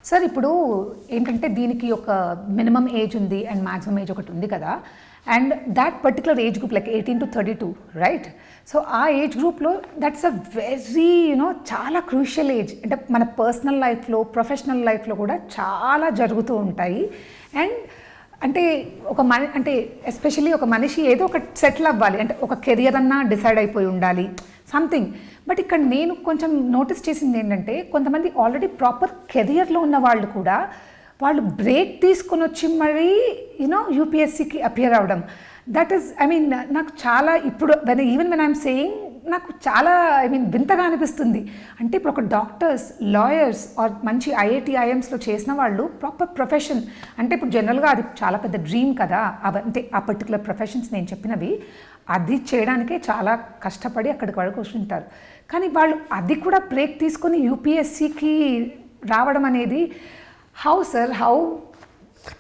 Sir ఇప్పుడు ఏంటంటే దీనికి ఒక మినిమం ఏజ్ ఉంది అండ్ మ్యాక్సిమం ఏజ్ ఒకటి ఉంది కదా, and that particular age group like 18 to 32, right? So ఆ ఏజ్ గ్రూప్లో దట్స్ అ వెరీ చాలా క్రూషియల్ ఏజ్. అంటే మన పర్సనల్ లైఫ్లో, ప్రొఫెషనల్ లైఫ్లో కూడా చాలా జరుగుతూ ఉంటాయి. అండ్ అంటే అంటే ఎస్పెషల్లీ ఒక మనిషి ఏదో ఒక సెటిల్ అవ్వాలి, అంటే ఒక కెరియర్ అన్నా డిసైడ్ అయిపోయి ఉండాలి సంథింగ్. బట్ ఇక్కడ నేను కొంచెం నోటీస్ చేసింది ఏంటంటే, కొంతమంది ఆల్రెడీ ప్రాపర్ కెరియర్లో ఉన్న వాళ్ళు కూడా వాళ్ళు బ్రేక్ తీసుకొని వచ్చి మరీ యూపీఎస్సీకి అపియర్ అవ్వడం. దట్ ఈస్ నాకు చాలా ఇప్పుడు ఈవెన్ వెన్ ఐఎమ్ సేయింగ్ నాకు చాలా వింతగా అనిపిస్తుంది. అంటే ఇప్పుడు ఒక డాక్టర్స్, లాయర్స్ ఆర్ మంచి ఐఐటి ఐఎమ్స్లో చేసిన వాళ్ళు ప్రాపర్ ప్రొఫెషన్, అంటే ఇప్పుడు జనరల్గా అది చాలా పెద్ద డ్రీమ్ కదా, అంటే ఆ పర్టికులర్ ప్రొఫెషన్స్ నేను చెప్పినవి అది చేయడానికే చాలా కష్టపడి అక్కడికి వరకు వస్తుంటారు. కానీ వాళ్ళు అది కూడా బ్రేక్ తీసుకొని యూపీఎస్సీకి రావడం అనేది హౌ సార్, హౌ?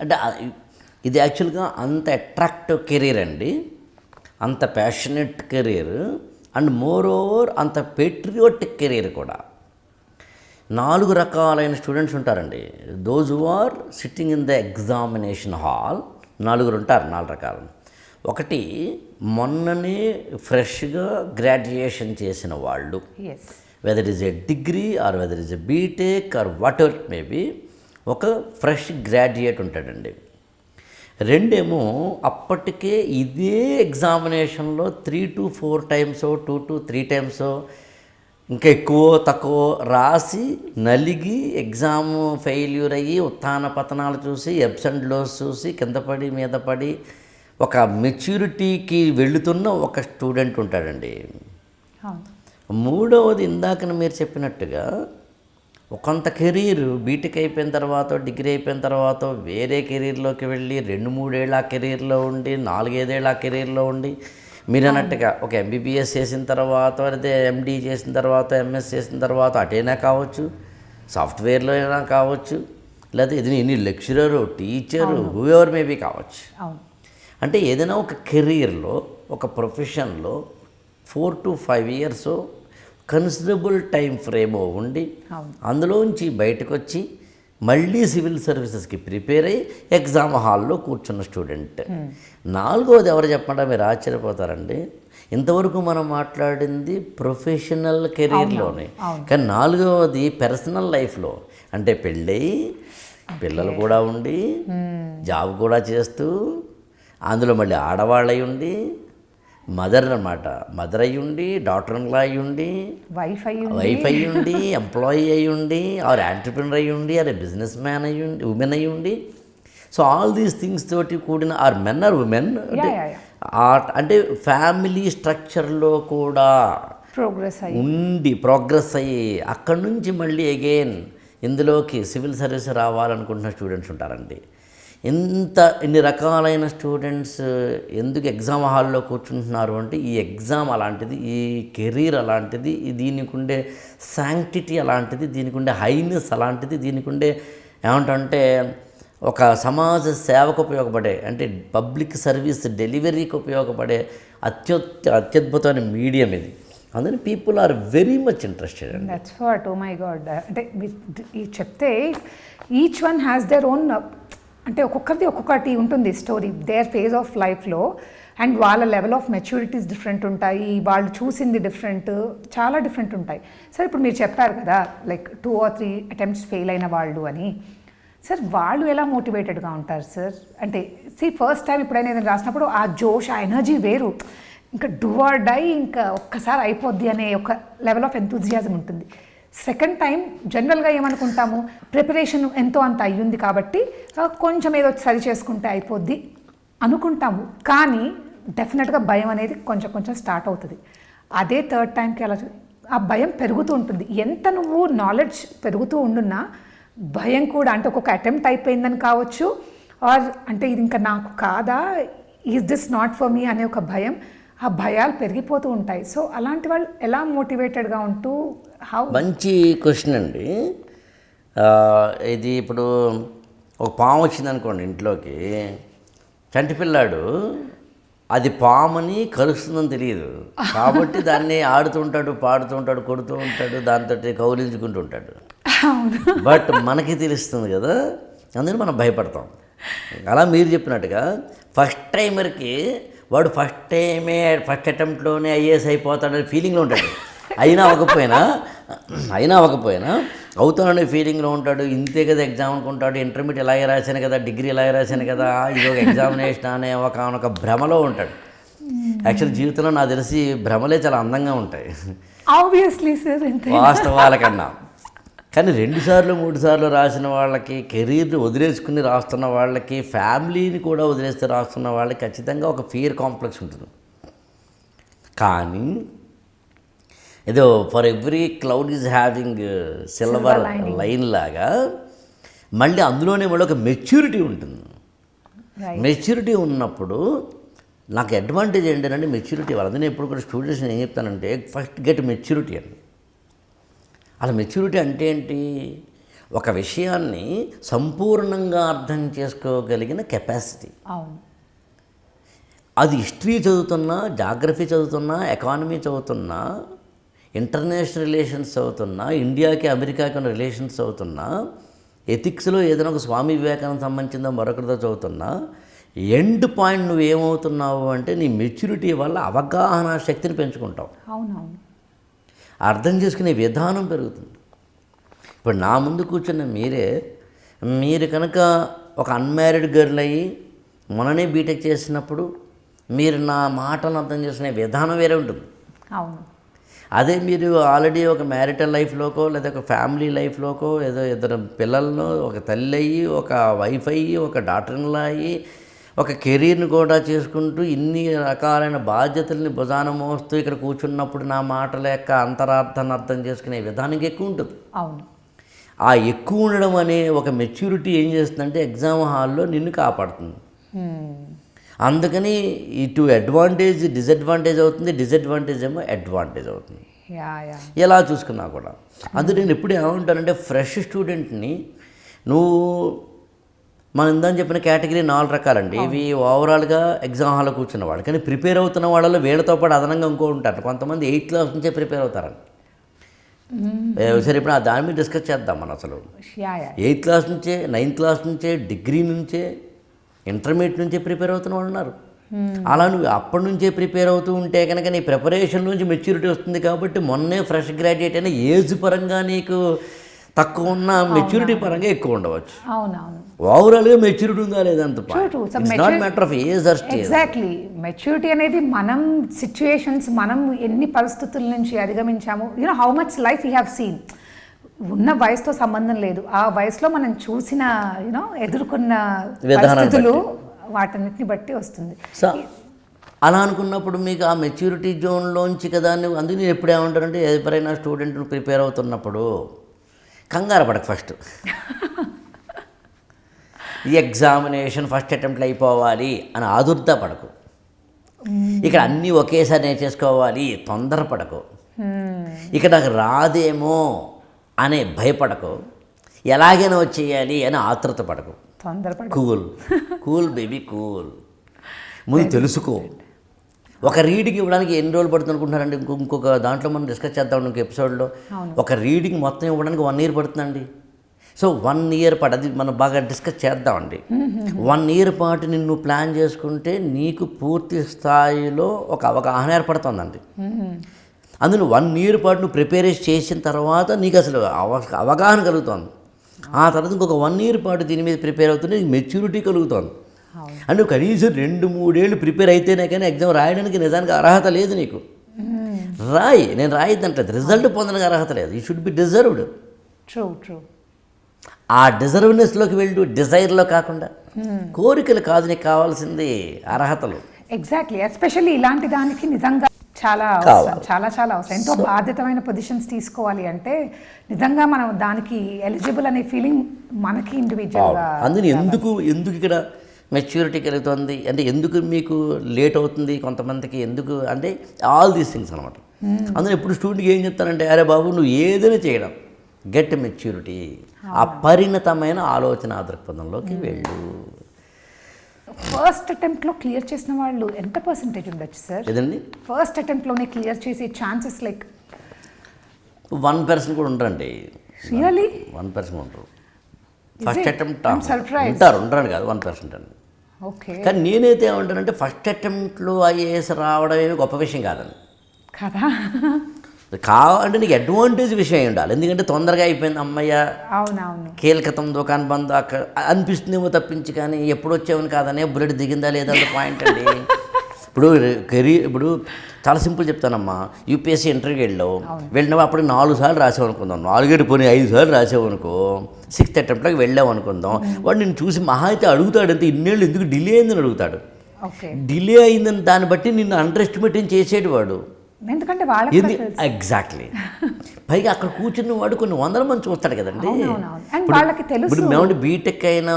అంటే ఇది యాక్చువల్గా అంత అట్రాక్టివ్ కెరీర్ అండి, అంత passionate career, and more over అంత పేట్రియోటిక్ కెరీర్ కూడా. 4 రకాలైన స్టూడెంట్స్ ఉంటారండి. Those who are sitting in the examination hall 4 ఉంటారు. 4 రకాలు. ఒకటి, మొన్ననే ఫ్రెష్గా గ్రాడ్యుయేషన్ చేసిన వాళ్ళు, whether is a degree or whether is a BTech or whatever it maybe, ఒక ఫ్రెష్ గ్రాడ్యుయేట్ ఉంటాడండి. 2 ఏమో అప్పటికే ఇదే ఎగ్జామినేషన్లో 3 to 4 times 2 to 3 times ఇంకా ఎక్కువ తక్కువ రాసి నలిగి ఎగ్జామ్ ఫెయిల్యూర్ అయ్యి ఉత్థాన పతనాలు చూసి ఎబ్స్ అండ్ లోస్ చూసి కింద పడి మీద పడి ఒక మెచ్యూరిటీకి వెళుతున్న ఒక స్టూడెంట్ ఉంటాడండి. 3వది ఇందాక మీరు చెప్పినట్టుగా కొంత కెరీర్ బీటెక్ అయిపోయిన తర్వాత, డిగ్రీ అయిపోయిన తర్వాత వేరే కెరీర్లోకి వెళ్ళి 2-3 ఏళ్ళ కెరీర్లో ఉండి, 4-5 ఏళ్ళ కెరీర్లో ఉండి, మీరు అన్నట్టుగా ఒక ఎంబీబీఎస్ చేసిన తర్వాత, లేదా ఎండీ చేసిన తర్వాత, ఎంఎస్ చేసిన తర్వాత అటైనా కావచ్చు, సాఫ్ట్వేర్లో అయినా కావచ్చు, లేదా ఇది లెక్చరరు, టీచరు, హూఎవర్ మేబీ కావచ్చు. అంటే ఏదైనా ఒక కెరీర్లో, ఒక ప్రొఫెషన్లో 4 to 5 years considerable time frame ఉండి, అందులోంచి బయటకు వచ్చి మళ్ళీ సివిల్ సర్వీసెస్కి ప్రిపేర్ అయ్యి ఎగ్జామ్ హాల్లో కూర్చున్న స్టూడెంట్. 4వది ఎవరు చెప్పండి, మీరు ఆశ్చర్యపోతారండి. ఇంతవరకు మనం మాట్లాడింది ప్రొఫెషనల్ కెరీర్లోనే, కానీ 4వది పర్సనల్ లైఫ్లో, అంటే పెళ్ళయి పిల్లలు కూడా ఉండి జాబ్ కూడా చేస్తూ, అందులో మళ్ళీ ఆడవాళ్ళై ఉండి, మదర్ అన్నమాట, మదర్ అయ్యి ఉండి, డాటర్ ఇన్ లా అయ్యి ఉండి, వైఫ్ అయ్యి ఉండి, ఎంప్లాయీ అయ్యి ఉండి, ఆర్ ఎంటర్‌ప్రెన్యూర్ అయ్యి ఉండి, ఆర్ బిజినెస్ మ్యాన్ అయ్యి ఉండి, ఉమెన్ అయ్యి ఉండి. సో ఆల్ దీస్ థింగ్స్ తోటి కూడిన ఆర్ మెన్ ఆర్ ఉమెన్, అంటే ఫ్యామిలీ స్ట్రక్చర్లో కూడా ప్రోగ్రెస్ అయ్యి అక్కడి నుంచి మళ్ళీ అగైన్ ఇందులోకి సివిల్ సర్వీస్ రావాలనుకుంటున్న స్టూడెంట్స్ ఉంటారండి. ఇన్ని రకాలైన స్టూడెంట్స్ ఎందుకు ఎగ్జామ్ హాల్లో కూర్చుంటున్నారు అంటే, ఈ ఎగ్జామ్ అలాంటిది, ఈ కెరీర్ అలాంటిది, దీనికి ఉండే శాంక్టిటీ అలాంటిది, దీనికి ఉండే హైనెస్ అలాంటిది, దీనికి ఉండే ఏమంటే ఒక సమాజ సేవకు ఉపయోగపడే, అంటే పబ్లిక్ సర్వీస్ డెలివరీకి ఉపయోగపడే అత్యద్భుతమైన మీడియం ఇది. అందుకని people are very much interested అండి. That's what, oh my god. అంటే చెప్తే each one has their own, అంటే ఒక్కొక్కరిది ఒక్కొక్కటి ఉంటుంది స్టోరీ, దేర్ ఫేజ్ ఆఫ్ లైఫ్లో, అండ్ వాళ్ళ లెవెల్ ఆఫ్ మెచ్యూరిటీస్ డిఫరెంట్ ఉంటాయి, వాళ్ళు చూసింది డిఫరెంట్, చాలా డిఫరెంట్ ఉంటాయి. సార్ ఇప్పుడు మీరు చెప్పారు కదా లైక్ 2 or 3 attempts ఫెయిల్ అయిన వాళ్ళు అని. సార్ వాళ్ళు ఎలా మోటివేటెడ్గా ఉంటారు సార్? అంటే ఫస్ట్ టైం ఎప్పుడైనా ఏదైనా రాసినప్పుడు ఆ జోష్, ఆ ఎనర్జీ వేరు, ఇంకా డూ ఆర్ డై, ఇంకా ఒక్కసారి అయిపోద్ది అనే ఒక లెవెల్ ఆఫ్ ఎంతూజియాజం ఉంటుంది. సెకండ్ టైం జనరల్గా ఏమనుకుంటాము, ప్రిపరేషన్ ఎంతో అంత అయ్యింది కాబట్టి కొంచెం ఏదో సరి చేసుకుంటే అయిపోద్ది అనుకుంటాము, కానీ డెఫినెట్గా భయం అనేది కొంచెం కొంచెం స్టార్ట్ అవుతుంది. అదే థర్డ్ టైంకి అలా ఆ భయం పెరుగుతూ ఉంటుంది. ఎంత నువ్వు నాలెడ్జ్ పెరుగుతూ ఉండున్నా భయం కూడా, అంటే ఒక్కొక్క అటెంప్ట్ అయిపోయిందని కావచ్చు, ఆర్ అంటే ఇది ఇంకా నాకు కాదా, is this not for me అనే ఒక భయం, ఆ భయాలు పెరిగిపోతూ ఉంటాయి. సో అలాంటి వాళ్ళు ఎలా మోటివేటెడ్గా ఉంటూ మంచి క్వశ్చన్ అండి. ఇది ఇప్పుడు ఒక పాము వచ్చింది అనుకోండి ఇంట్లోకి, చంటి పిల్లాడు అది పామని కలుస్తుందని తెలియదు కాబట్టి దాన్ని ఆడుతుంటాడు, పాడుతుంటాడు, కొడుతూ ఉంటాడు, దాంతో కౌలించుకుంటూ ఉంటాడు. బట్ మనకి తెలుస్తుంది కదా, అందుకని మనం భయపడతాం. అలా మీరు చెప్పినట్టుగా ఫస్ట్ టైమర్కి వాడు ఫస్ట్ అటెంప్ట్లోనే ఐఏఎస్ అయిపోతాడనే ఫీలింగ్లో ఉంటాడు. అయినా అవ్వకపోయినా అవుతాడనే ఫీలింగ్లో ఉంటాడు. ఇంతే కదా ఎగ్జామ్ అనుకుంటాడు, ఇంటర్మీడియట్ ఇలాగే రాశాను కదా, డిగ్రీ ఇలాగే రాశాను కదా, ఇది ఒక ఎగ్జామినేషన్ అనే ఒక భ్రమలో ఉంటాడు. యాక్చువల్ జీవితంలో నాకు తెలిసి భ్రమలే చాలా అందంగా ఉంటాయి ఆబ్వియస్లీ సార్, వాస్తవాల కన్నా. కానీ 2 సార్లు 3 సార్లు రాసిన వాళ్ళకి, కెరీర్ని వదిలేసుకుని రాస్తున్న వాళ్ళకి, ఫ్యామిలీని కూడా వదిలేస్తే రాస్తున్న వాళ్ళకి ఖచ్చితంగా ఒక ఫియర్ కాంప్లెక్స్ ఉంటుంది. కానీ ఏదో for every cloud is having silver line లాగా మళ్ళీ అందులోనే మళ్ళీ ఒక మెచ్యూరిటీ ఉంటుంది. మెచ్యూరిటీ ఉన్నప్పుడు నాకు అడ్వాంటేజ్ ఏంటంటే మెచ్యూరిటీ. వాళ్ళందరినీ ఎప్పుడు కూడా స్టూడెంట్స్ ఏం చెప్తానంటే ఫస్ట్ గెట్ మెచ్యూరిటీ అని. అలా మెచ్యూరిటీ అంటే ఏంటి? ఒక విషయాన్ని సంపూర్ణంగా అర్థం చేసుకోగలిగిన కెపాసిటీ. అది హిస్టరీ చదువుతున్నా, జాగ్రఫీ చదువుతున్నా, ఎకానమీ చదువుతున్నా, ఇంటర్నేషనల్ రిలేషన్స్ చదువుతున్నా, ఇండియాకి అమెరికాకి ఉన్న రిలేషన్స్ చదువుతున్నా, ఎథిక్స్లో ఏదైనా ఒక స్వామి వివేకానంద సంబంధించిందో మరొకరితో చదువుతున్నా, ఎండ్ పాయింట్ నువ్వు ఏమవుతున్నావు అంటే నీ మెచ్యూరిటీ వల్ల అవగాహన శక్తిని పెంచుకుంటావు. అవునవును, అర్థం చేసుకునే విధానం పెరుగుతుంది. ఇప్పుడు నా ముందు కూర్చున్న మీరు కనుక ఒక అన్మ్యారీడ్ గర్ల్ అయ్యి మొన్ననే బీటెక్ చేసినప్పుడు మీరు నా మాటలను అర్థం చేసుకునే విధానం వేరే ఉంటుంది. అవును. అదే మీరు ఆల్రెడీ ఒక మ్యారిటల్ లైఫ్లోకో లేదా ఒక ఫ్యామిలీ లైఫ్లోకో ఏదో ఇద్దరు పిల్లలను, ఒక తల్లి అయ్యి, ఒక వైఫ్ అయ్యి, ఒక డాటర్ ఇన్ లా అయ్యి, ఒక కెరీర్ని కూడా చేసుకుంటూ ఇన్ని రకాలైన బాధ్యతల్ని భుజాన మోస్తూ ఇక్కడ కూర్చున్నప్పుడు నా మాటల యొక్క అంతరార్థాన్ని అర్థం చేసుకునే విధానం ఎక్కువ ఉంటుంది. అవును. ఆ ఎక్కువ ఉండడం అనే ఒక మెచ్యూరిటీ ఏం చేస్తుందంటే ఎగ్జామ్ హాల్లో నిన్ను కాపాడుతుంది. అందుకని ఇటు అడ్వాంటేజ్ డిసడ్వాంటేజ్ అవుతుంది, డిసడ్వాంటేజ్ ఏమో అడ్వాంటేజ్ అవుతుంది. ఎలా చూసుకున్నా కూడా. అందుకే నేను ఎప్పుడు ఏమంటానంటే ఫ్రెష్ స్టూడెంట్ని నువ్వు మనం ఇందని చెప్పిన కేటగిరీ 4 రకాలండి. ఇవి ఓవరాల్గా ఎగ్జామ్ హాల్లో కూర్చున్న వాళ్ళు. కానీ ప్రిపేర్ అవుతున్న వాళ్ళలో వీళ్ళతో పాటు అదనంగా ఇంకో ఉంటారు. కొంతమంది 8th క్లాస్ నుంచే ప్రిపేర్ అవుతారని. సరే, ఇప్పుడు దాని మీద డిస్కస్ చేద్దాం మనం. అసలు 8th క్లాస్ నుంచే, 9th క్లాస్ నుంచే, డిగ్రీ నుంచే, ఇంటర్మీడియట్ నుంచే ప్రిపేర్ అవుతున్న వాళ్ళు ఉన్నారు. అలా నువ్వు అప్పటి నుంచే ప్రిపేర్ అవుతూ ఉంటే కనుక నీ ప్రిపరేషన్ నుంచి మెచ్యూరిటీ వస్తుంది. కాబట్టి మొన్నే ఫ్రెష్ గ్రాడ్యుయేట్ అయినా ఏజ్ పరంగా నీకు తక్కువ ఉన్న మెచ్యూరిటీ పరంగా ఎక్కువ ఉండవచ్చు. అవునవును. ఓవరాల్గా మెచ్యూరిటీ ఉందా లేదంత not matter of age or stage. Exactly. Maturity అనేది మనం సిచ్యుయేషన్స్, మనం ఎన్ని పరిస్థితుల నుంచి అధిగమించాము, how much life you have seen. ఉన్న వయసుతో సంబంధం లేదు. ఆ వయసులో మనం చూసిన ఎదుర్కొన్న పరిస్థితులు వాటన్నిటిని బట్టి వస్తుంది. సో అలా అనుకున్నప్పుడు మీకు ఆ మెచ్యూరిటీ జోన్లోంచి కదా. అందుకు నేను ఎప్పుడు ఏమంటానంటే ఎవరైనా స్టూడెంట్ ప్రిపేర్ అవుతున్నప్పుడు కంగారు పడకు. ఫస్ట్ ఈ ఎగ్జామినేషన్ ఫస్ట్ అటెంప్ట్లో అయిపోవాలి అని ఆదుర్దా పడకు. ఇక్కడ అన్నీ ఒకేసారి నేర్చేసుకోవాలి తొందరపడకు. ఇక్కడ నాకు రాదేమో అనే భయపడకు. ఎలాగైనా వచ్చేయాలి అని ఆతృత పడకు. Cool baby cool. ముందు తెలుసుకో. ఒక రీడింగ్ ఇవ్వడానికి ఎన్ని రోజులు పడుతుంది అనుకుంటున్నారండి? ఇంకొక దాంట్లో మనం డిస్కస్ చేద్దాం ఇంకొక ఎపిసోడ్లో. ఒక రీడింగ్ మొత్తం ఇవ్వడానికి 1 year పడుతుందండి. సో 1 year పాటు అది మనం బాగా డిస్కస్ చేద్దామండి. 1 year పాటు నిన్ను ప్లాన్ చేసుకుంటే నీకు పూర్తి స్థాయిలో ఒక అవగాహన ఏర్పడుతుందండి. అందులో 1 year పాటు నువ్వు ప్రిపేరేషన్ చేసిన తర్వాత నీకు అసలు అవగాహన కలుగుతుంది. ఆ తర్వాత ఇంకొక 1 year పాటు దీని మీద ప్రిపేర్ అవుతుంటే నీకు మెచ్యూరిటీ కలుగుతుంది. అంటే కనీసం 2-3 ఏళ్ళు ప్రిపేర్ అయితేనే కానీ ఎగ్జామ్ రాయడానికి నిజానికి అర్హత లేదు నీకు. నేను రాయద్దంటలేదు, రిజల్ట్ పొందడానికి అర్హత లేదు. You should be deserved. True. ఆ డిజర్వ్నెస్లోకి వెళ్ళు, డిజైర్లో కాకుండా. కోరికలు కాదు నీకు కావాల్సింది, అర్హతలు. ఎగ్జాక్ట్లీ. ఎస్పెషల్లీ ఇలాంటి దానికి నిజంగా చాలా అవసరం. ఎంతో బాధ్యతమైన పొజిషన్స్ తీసుకోవాలి అంటే నిజంగా మనం దానికి ఎలిజిబుల్ అనే ఫీలింగ్ మనకి ఇండివిజువల్గా. అందుకని ఎందుకు ఇక్కడ మెచ్యూరిటీ కలుగుతుంది అంటే, ఎందుకు మీకు లేట్ అవుతుంది కొంతమందికి, ఎందుకు అంటే ఆల్ దీస్ థింగ్స్ అనమాట. అందులో ఎప్పుడు స్టూడెంట్కి ఏం చెప్తానంటే, అరే బాబు నువ్వు ఏదైనా చేయడం, గెట్ మెచ్యూరిటీ. ఆ పరిణతమైన ఆలోచన దృక్పథంలోకి వెళ్ళు. ఫస్ట్ అటెంప్ట్లో క్లియర్ చేసిన వాళ్ళు ఎంత పర్సెంటేజ్ ఉండొచ్చు సార్? ఏదండి ఫస్ట్ అటెంప్ట్లోనే క్లియర్ చేసే ఛాన్సెస్ లైక్ 1% కూడా ఉండరండి. రియలీ 1% ఉండరు. First attempt surprise. ఉంటారండి కాదు 1% అండి. ఓకే కానీ నేనైతే ఏమంటానంటే ఫస్ట్ అటెంప్ట్లో ఐఏఎస్ రావడం ఏమి గొప్ప విషయం కాదండి. కదా. కావాలంటే నీకు అడ్వాంటేజ్ విషయం అయి ఉండాలి. ఎందుకంటే తొందరగా అయిపోయింది అమ్మయ్య అవునవును. కీలకతం దుకాణం బంద్ అక్కడ అనిపిస్తుందేమో తప్పించి, కానీ ఎప్పుడు వచ్చామని కాదనే బుల్లెట్ దిగిందా లేదా అంత పాయింట్ అండి. ఇప్పుడు చాలా సింపుల్ చెప్తానమ్మా. యూపీఎస్సీ ఇంటర్వ్యూకి వెళ్ళినప్పుడు అప్పుడు 4 సార్లు రాసావు అనుకుందాం, 4 పోనీ 5 సార్లు రాసావు అనుకో, 6th అటెంప్ట్లోకి వెళ్ళావు అనుకుందాం. వాడు నేను చూసి మహా అయితే అడుగుతాడు అంతే, ఇన్నేళ్ళు ఎందుకు డిలే అయిందని అడుగుతాడు. ఓకే డిలే అయిందని దాన్ని బట్టి నిన్ను అండర్ ఎస్టిమేట్ చేసేడు వాడు. ఎందుకంటే వాళ్ళకి ఎగ్జాక్ట్లీ. పైగా అక్కడ కూర్చున్న వాడు కొన్ని 100 మంది చూస్తాడు కదండి. అండ్ వాళ్ళకి తెలుసు. ఇప్పుడు మేము బీటెక్ అయినా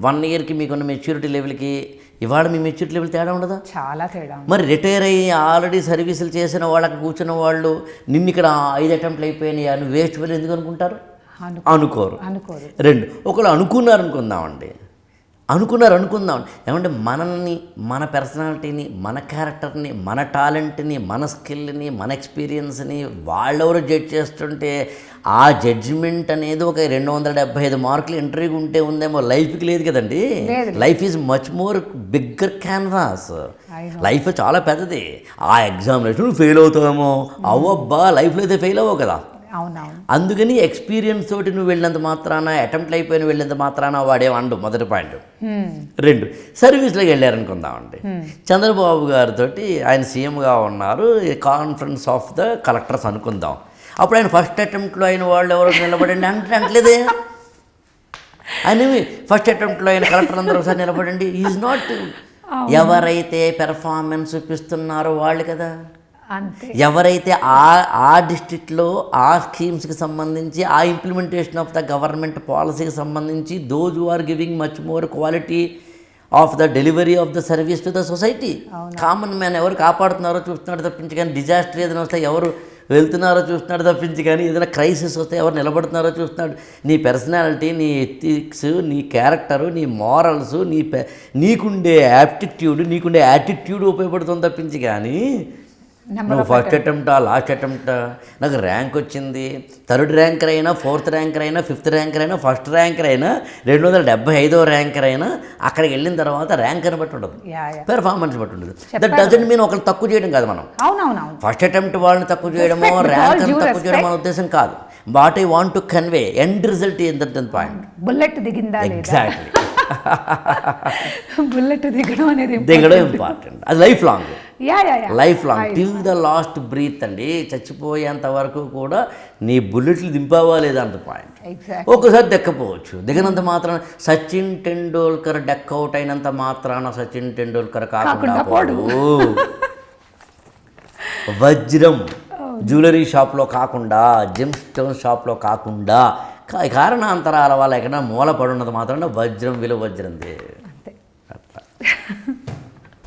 1 ఇయర్కి మీకున్న మెచ్యూరిటీ లెవెల్కి ఇవాళ మీ మెచ్యూరిటీ లెవెల్ తేడా ఉండదా? చాలా తేడా. మరి రిటైర్ అయ్యి ఆల్రెడీ సర్వీసులు చేసిన వాళ్ళకి కూర్చున్న వాళ్ళు నిన్ను ఇక్కడ 5 అటెంప్ట్లు అయిపోయినాయి అని వేస్ట్ వెళ్ళి ఎందుకు అనుకుంటారు? అనుకోరు. 2 ఒకళ్ళు అనుకున్నారనుకుందామండి, అనుకుందాం ఏమంటే మనల్ని, మన పర్సనాలిటీని, మన క్యారెక్టర్ని, మన టాలెంట్ని, మన స్కిల్ని, మన ఎక్స్పీరియన్స్ని వాళ్ళెవరు జడ్జ్ చేస్తుంటే ఆ జడ్జిమెంట్ అనేది ఒక 275 మార్కులు ఇంటర్వ్యూకి ఉంటే ఉందేమో, లైఫ్కి లేదు కదండి. Life is much more bigger canvas. Life చాలా పెద్దది. ఆ ఎగ్జామినేషన్ ఫెయిల్ అవుతావేమో, అవ్వబ్బా లైఫ్లో అయితే ఫెయిల్ అవ్వవు కదా. అందుకని ఎక్స్పీరియన్స్ తోటి నువ్వు వెళ్ళినంత మాత్రాన, అటెంప్ట్లు అయిపోయిన వెళ్ళినంత మాత్రాన వాడేమండు. మొదటి పాయింట్. 2 సర్వీస్లోకి వెళ్ళారనుకుందామండి. చంద్రబాబు గారితో ఆయన సీఎంగా ఉన్నారు, కాన్ఫరెన్స్ ఆఫ్ ద కలెక్టర్స్ అనుకుందాం. అప్పుడు ఆయన ఫస్ట్ అటెంప్ట్లో అయిన వాళ్ళు ఎవరు నిలబడండి అంటలేదే. ఆయన ఫస్ట్ అటెంప్ట్లో అయిన కలెక్టర్ అందరూ ఒకసారి నిలబడండి. Is not. ఎవరైతే పెర్ఫార్మెన్స్ చూపిస్తున్నారో వాళ్ళు కదా. ఎవరైతే ఆ డిస్ట్రిక్ట్లో ఆ స్కీమ్స్కి సంబంధించి, ఆ ఇంప్లిమెంటేషన్ ఆఫ్ ద గవర్నమెంట్ పాలసీకి సంబంధించి, those who are giving much more quality of the delivery of the service to the society. Common man ఎవరు కాపాడుతున్నారో చూస్తున్నాడు తప్పించి, కానీ డిజాస్టర్ ఏదైనా వస్తే ఎవరు వెళ్తున్నారో చూస్తున్నాడు తప్పించి, కానీ ఏదైనా క్రైసిస్ వస్తే ఎవరు నిలబడుతున్నారో చూస్తున్నాడు. నీ పర్సనాలిటీ, నీ ఎథిక్స్, నీ క్యారెక్టరు, నీ మారల్స్, నీకుండే యాప్టిట్యూడ్, నీకుండే యాటిట్యూడ్ ఉపయోగపడుతుంది తప్పించి, కానీ నువ్వు ఫస్ట్ అటెంప్టా లాస్ట్ అటెంప్టా నాకు ర్యాంక్ వచ్చింది, 3rd ర్యాంకర్ అయినా, 4th ర్యాంకర్ అయినా, 5th ర్యాంకర్ అయినా, 1st ర్యాంకర్ అయినా, 275వ ర్యాంకర్ అయినా, అక్కడికి వెళ్ళిన తర్వాత ర్యాంక్ అని బట్టి ఉండదు, పెర్ఫార్మెన్స్ బట్టి ఉండదు. దట్ డజంట్ మీన్ ఒకళ్ళు తక్కువ చేయడం కాదు. మనం ఫస్ట్ అటెంప్ట్ వాళ్ళని తక్కువ చేయడమో, ర్యాంక్ అని తక్కువ చేయడం మన ఉద్దేశం కాదు. What I want to convey end result in that point. Bullet దిగిందా? ఎగ్జాక్ట్లీ. బుల్లెట్ దిగడం ఇంపార్టెంట్. అది life long, life long till the last breath అండి. చచ్చిపోయేంత వరకు కూడా నీ బుల్లెట్లు దింపావా లేదా అంత పాయింట్. ఒక్కసారి దెక్కపోవచ్చు, దిగినంత మాత్రాన సచిన్ టెండూల్కర్ డెక్అవుట్ అయినంత మాత్రాన సచిన్ టెండూల్కర్ కాకుండా పోడు. వజ్రం జ్యువెలరీ షాప్లో కాకుండా, జెమ్ స్టోన్ షాప్లో కాకుండా, కారణాంతరాల వల్ల ఎక్కడ మూల పడున్నది మాత్రం వజ్రం విలువ వజ్రందే.